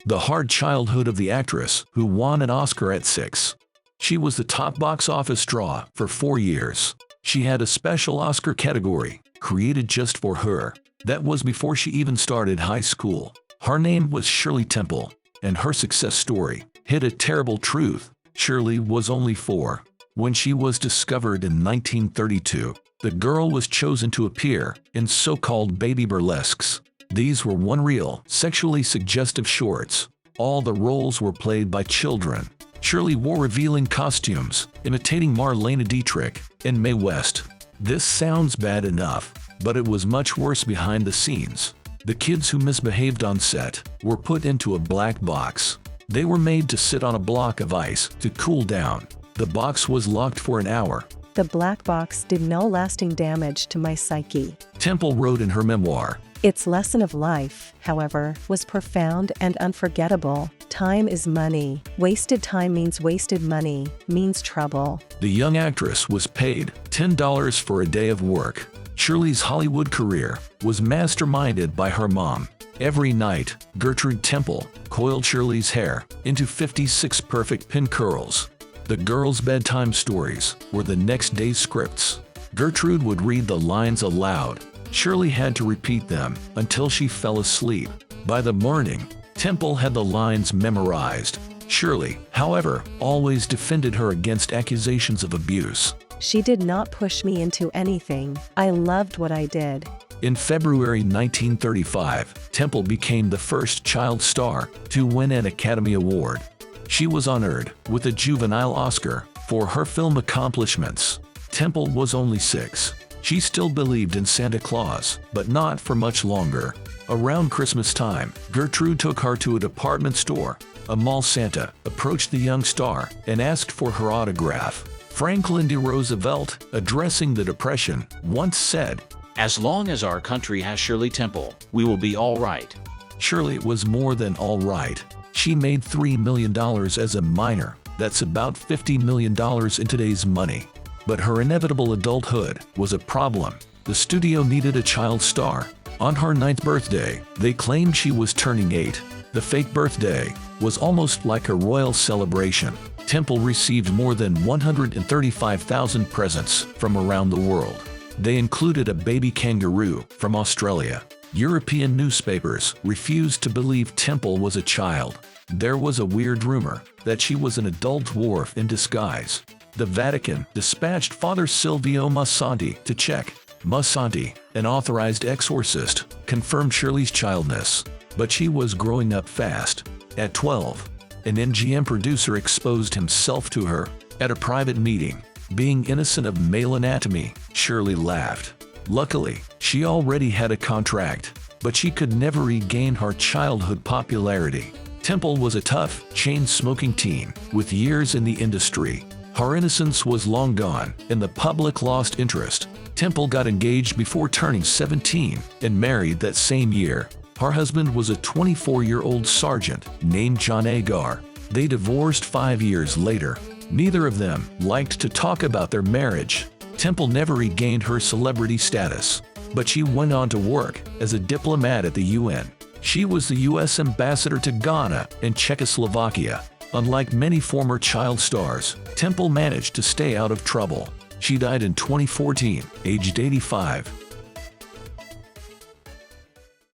The hard childhood of the actress, who won an Oscar at 6. She was the top box office draw for 4 years. She had a special Oscar category, created just for her. That was before she even started high school. Her name was Shirley Temple, and her success story hid a terrible truth. Shirley was only 4 when she was discovered in 1932. The girl was chosen to appear in so-called baby burlesques. These were one-reel, sexually suggestive shorts. All the roles were played by children. Shirley wore revealing costumes, imitating Marlene Dietrich and Mae West. This sounds bad enough, but it was much worse behind the scenes. The kids who misbehaved on set were put into a black box. They were made to sit on a block of ice to cool down. The box was locked for an hour. The black box did no lasting damage to my psyche. Temple wrote in her memoir. Its lesson of life, however, was profound and unforgettable. Time is money. Wasted time means wasted money, means trouble. The young actress was paid $10 for a day of work. Shirley's Hollywood career was masterminded by her mom. Every night, Gertrude Temple coiled Shirley's hair into 56 perfect pin curls. The girls' bedtime stories were the next day's scripts. Gertrude would read the lines aloud. Shirley had to repeat them until she fell asleep. By the morning, Temple had the lines memorized. Shirley, however, always defended her against accusations of abuse. She did not push me into anything. I loved what I did. In February 1935, Temple became the first child star to win an Academy Award. She was honored with a juvenile Oscar for her film accomplishments. Temple was only 6. She still believed in Santa Claus, but not for much longer. Around Christmas time, Gertrude took her to a department store. A mall Santa approached the young star and asked for her autograph. Franklin D. Roosevelt, addressing the Depression, once said, "As long as our country has Shirley Temple, we will be all right." Shirley was more than all right. She made $3 million as a minor. That's about $50 million in today's money. But her inevitable adulthood was a problem. The studio needed a child star. On her 9th birthday, they claimed she was turning 8. The fake birthday was almost like a royal celebration. Temple received more than 135,000 presents from around the world. They included a baby kangaroo from Australia. European newspapers refused to believe Temple was a child. There was a weird rumor that she was an adult dwarf in disguise. The Vatican dispatched Father Silvio Massanti to check. Massanti, an authorized exorcist, confirmed Shirley's childness, but she was growing up fast. At 12, an MGM producer exposed himself to her at a private meeting. Being innocent of male anatomy, Shirley laughed. Luckily, she already had a contract, but she could never regain her childhood popularity. Temple was a tough, chain-smoking teen with years in the industry. Her innocence was long gone, and the public lost interest. Temple got engaged before turning 17 and married that same year. Her husband was a 24-year-old sergeant named John Agar. They divorced 5 years later. Neither of them liked to talk about their marriage. Temple never regained her celebrity status, but she went on to work as a diplomat at the UN. She was the U.S. ambassador to Ghana and Czechoslovakia. Unlike many former child stars, Temple managed to stay out of trouble. She died in 2014, aged 85.